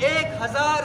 1000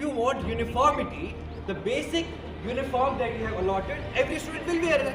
you want uniformity, the basic uniform that you have allotted, every student will wear it.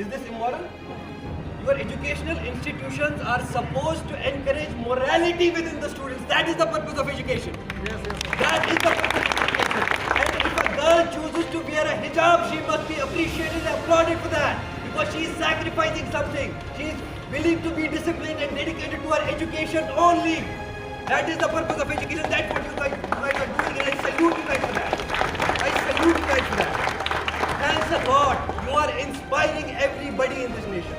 Is this immoral? Your educational institutions are supposed to encourage morality within the students. That is the purpose of education. Yes. That is the purpose of education. And if a girl chooses to wear a hijab, she must be appreciated and applauded for that. Because she is sacrificing something. She is willing to be disciplined and dedicated to her education only. That is the purpose of education. That's what you guys are doing, and I salute you guys for that. I salute you guys for that. Thanks a lot. You are inspiring everybody in this nation.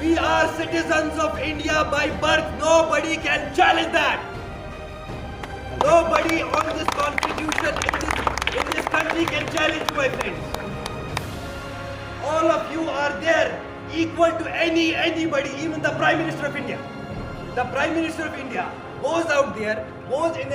We are citizens of India by birth. Nobody can challenge that. Nobody on this constitution in this country can challenge, my friends. All of you are there, equal to anybody, even the Prime Minister of India. The Prime Minister of India goes out there, goes in a,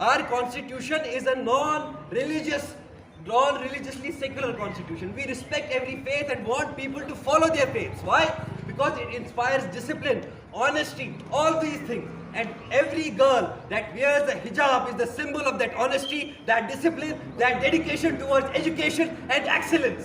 Our constitution is a non-religiously secular constitution. We respect every faith and want people to follow their faiths. Why? Because it inspires discipline, honesty, all these things. And every girl that wears a hijab is the symbol of that honesty, that discipline, that dedication towards education and excellence.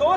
2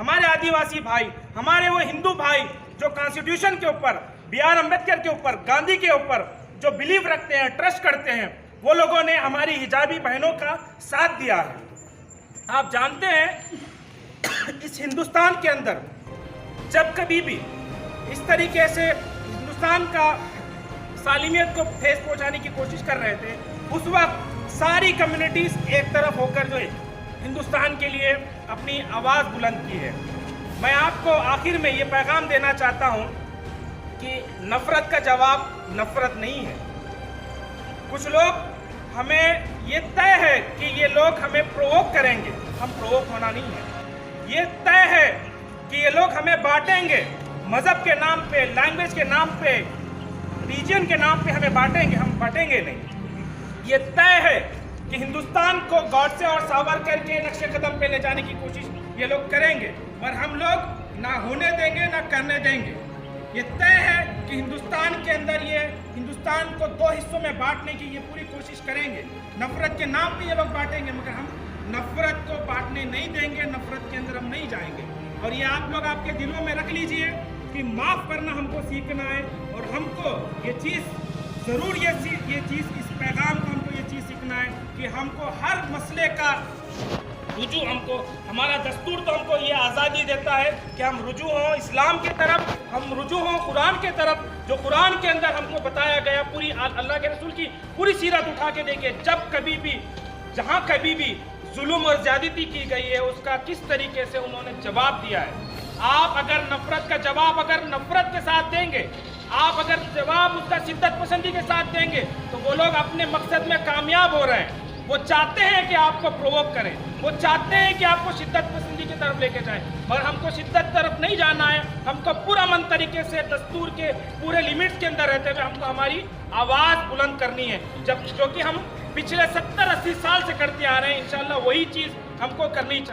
हमारे आदिवासी भाई, हमारे वो हिंदू भाई जो constitution के ऊपर, B.R. Ambedkar के ऊपर, गांधी के ऊपर जो बिलीव रखते हैं, ट्रस्ट करते हैं, वो लोगों ने हमारी हिजाबी बहनों का साथ दिया है। आप जानते हैं इस हिंदुस्तान के अंदर जब कभी भी इस तरीके से हिंदुस्तान का सालिमियत को ठेस पहुंचाने की कोशिश कर रहे थे, उस वक्त सारी कम्युनिटीज एक तरफ होकर जो हिंदुस्तान के लिए अपनी आवाज़ बुलंद की है। मैं आपको आखिर में ये पैगाम देना चाहता हूँ कि नफ़रत का जवाब नफ़रत नहीं है। कुछ लोग हमें ये तय है कि ये लोग हमें प्रोवोक करेंगे, हम प्रोवोक होना नहीं है। ये तय है कि ये लोग हमें बांटेंगे, मज़हब के नाम पे, लैंग्वेज के नाम पे, रीजन के नाम पे हमें बांटेंगे, हम बांटेंगे नहीं। ये तय है कि हिंदुस्तान को गॉडसे और सावरकर के नक्शे कदम पे ले जाने की कोशिश ये लोग करेंगे, और हम लोग ना होने देंगे ना करने देंगे। ये तय है कि हिंदुस्तान के अंदर ये हिंदुस्तान को दो हिस्सों में बांटने की ये पूरी कोशिश करेंगे। नफरत के नाम पे ये लोग बांटेंगे, मगर हम नफरत को बांटने नहीं देंगे, नफरत के अंदर हम नहीं जाएंगे। और ये आप लोग आपके दिलों में रख लीजिए कि माफ़ करना हमको सीखना है, और हमको ये चीज़ ज़रूर ये चीज़ इस पैगाम को हमको ये चीज़ सीखना है कि हमको हर मसले का रुजू, हमको हमारा दस्तूर तो हमको ये आज़ादी देता है कि हम रुजू हों इस्लाम की तरफ, हम रुजू हों कुरान के तरफ, जो कुरान के अंदर हमको बताया गया, पूरी अल्लाह के रसूल की पूरी सीरत उठा के देखिए, जब कभी भी जहाँ कभी भी जुल्म और ज़्यादती की गई है उसका किस तरीके से उन्होंने जवाब दिया है। आप अगर नफ़रत का जवाब अगर नफ़रत के साथ देंगे, आप अगर जवाब उसका शिद्दत पसंदी के साथ देंगे, तो वो लोग अपने मकसद में कामयाब हो रहे हैं। वो चाहते हैं कि आपको प्रोवोक करें, वो चाहते हैं कि आपको शिद्दत पसंदी की तरफ लेके जाएं, मगर हमको शिद्दत तरफ नहीं जाना है। हमको पूरा मन तरीके से दस्तूर के पूरे लिमिट्स के अंदर रहते हुए हमको हमारी आवाज़ बुलंद करनी है, जब क्योंकि हम पिछले 70-80 साल से करते आ रहे हैं। इंशाल्लाह वही चीज़ हमको करनी चाहिए।